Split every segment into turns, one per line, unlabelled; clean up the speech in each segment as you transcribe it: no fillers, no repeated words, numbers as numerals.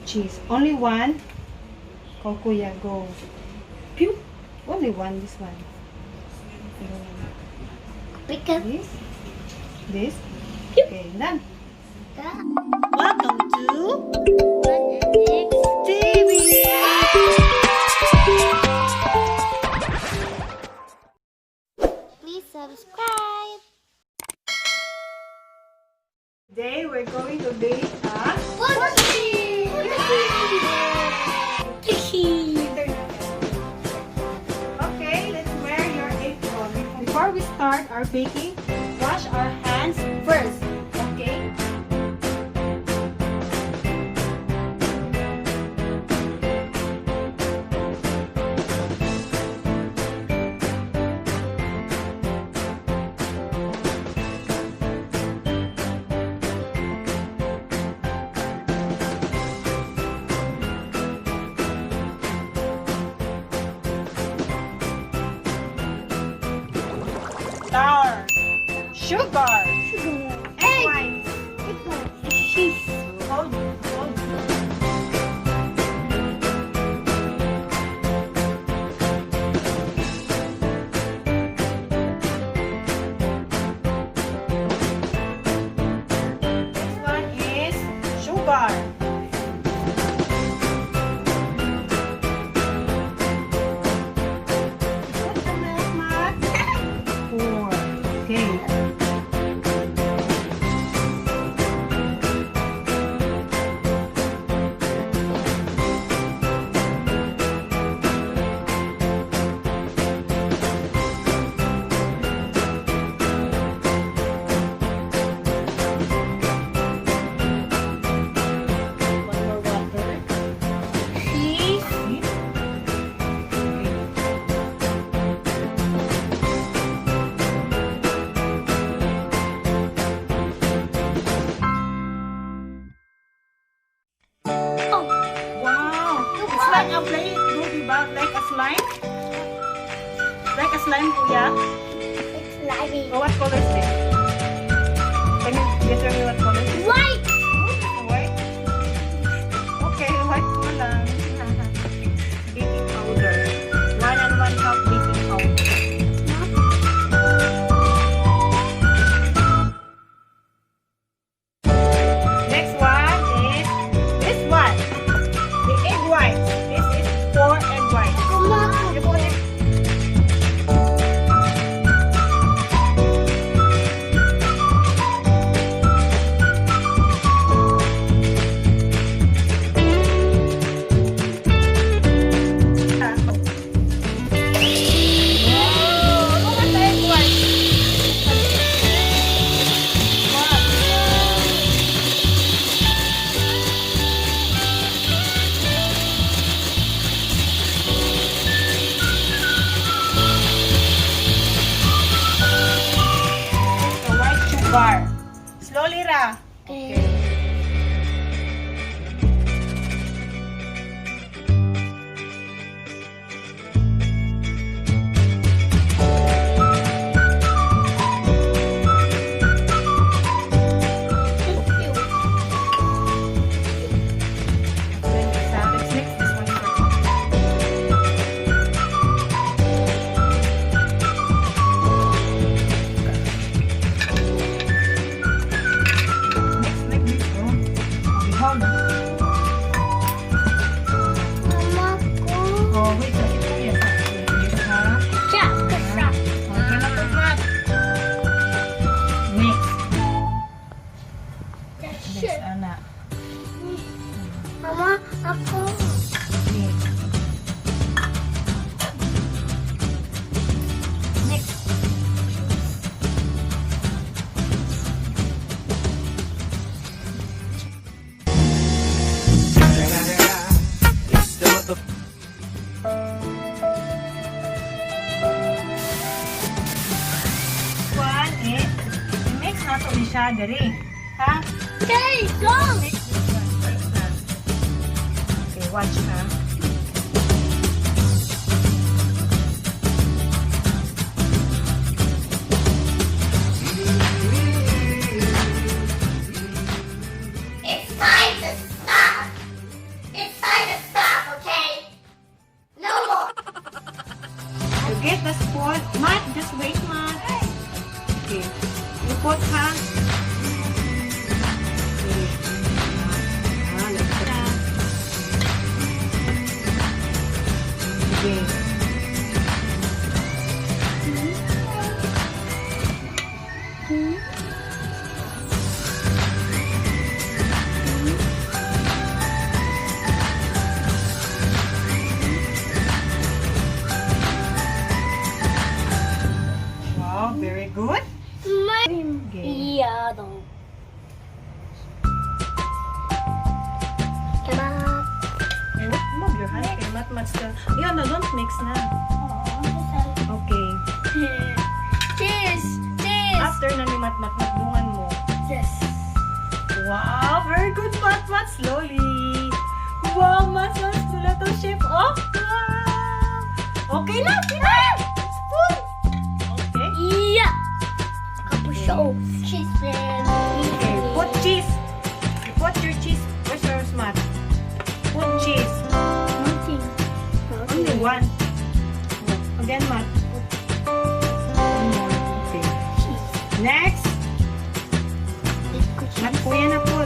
Cheese. Only one. Go, Kuya, go. Pew. Only one, this one.
Pick up
This. This.
Pew.
Okay, done.
that.
Welcome to
What the next?
TV.
Please subscribe.
Today we're going to bake a Okay, let's wear your apron. Before we start our baking, wash our hands first. Okay? Tartar, sugar, eggwhites. Hold. This one is sugar. Put the milk, Matt. 4. Okay. One more water. Cheese.
Oh,
Wow! It's like a play, like a slime? Like a slime, Kuya?
it's slimy.
Oh, what color is this? Can you tell me what color is this?
White.
White? Okay, white mo lang. Baking powder. 1 and 1 cup baking powder. Next one is this one. The egg whites. This is 4 egg whites. You put it. Look at the egg whites. The white sugar. Slowly, Ra.
Okay.
Let's mix this one first. Mix. Oh, hold on.
Mama ko.
Oh, wait. Ito yan. This, ha?
Siya, kasya.
Okay na to, Matt. Mix. Mix,
Siya.
anak.
Mama, ako.
Mix. Mix. One is, mix na to ni siya, dali. Ha?
Okay, go.
Mix this one. Mix na. Okay, watch ha.
It's time to stop.
mat still. Yun, no, don't mix na. Okay.
Cheese! Cheese!
After na ni mat magdungan mo.
Yes.
Wow, very good, mat. Slowly. Wow, mat to chef. Oh, wow. Okay na, final. Spoon. Okay.
Yeah! Kapag siya, oh, cheese and
Okay, put cheese. Put your cheese. Where's yours, mat? Put cheese.
nothing.
Only one. Again, mat. One more. Okay. Next. Mat, kuya na po.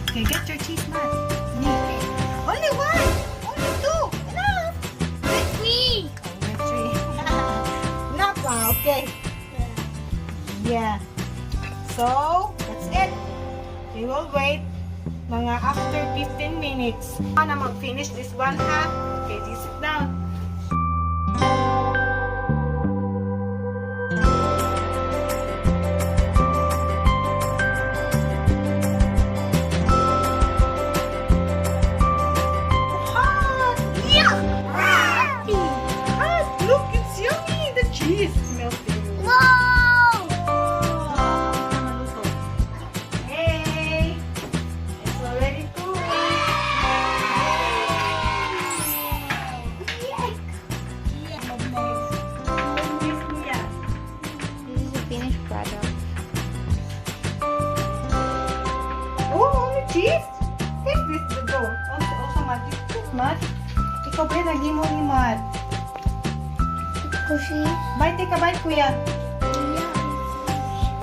Okay, get your cheese, mat. Only one. Only two. Enough.
With me!
Only three. Enough pa. Okay. Yeah. So, that's it. We will wait mga after 15 minutes. Na mag-finish this one half. Okay, just sit down. Hot! Yeah! Hot! Look, it's yummy! The cheese is melting.
Wow!
Hey! It's already cooked. Yes, Mia.
This is the finished product.
Oh, only cheese? Take this to go. Also, Mat. Mat? Ikaw ba lagi mo ni Mat?
Kushi?
Bite, take a bite, kuya.
Yeah.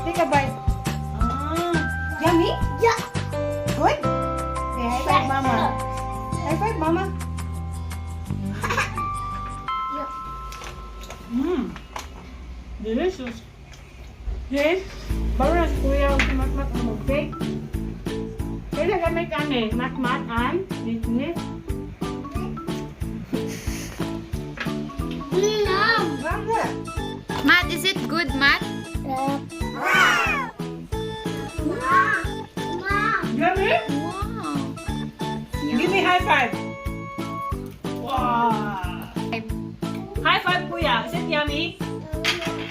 Take a bite. Yummy?
Yeah.
Good? Okay, high five, mama. High five, mama. Delicious. Yes. Baru na si kuya ang mat-mat ang mag-bake. Kaya gamay kami, mat-mat and business.
Yum!
Ganda.
Matt, is it good, Matt?
Yummy?
Wow.
Give me high five. Wow. High five, kuya. Is it yummy?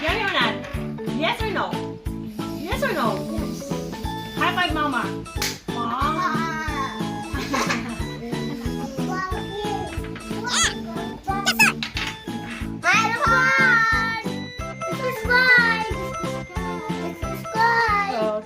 Yummy or not? Yes or no? Yes or no? High five, mama. Wow.
Subscribe! Subscribe!
So,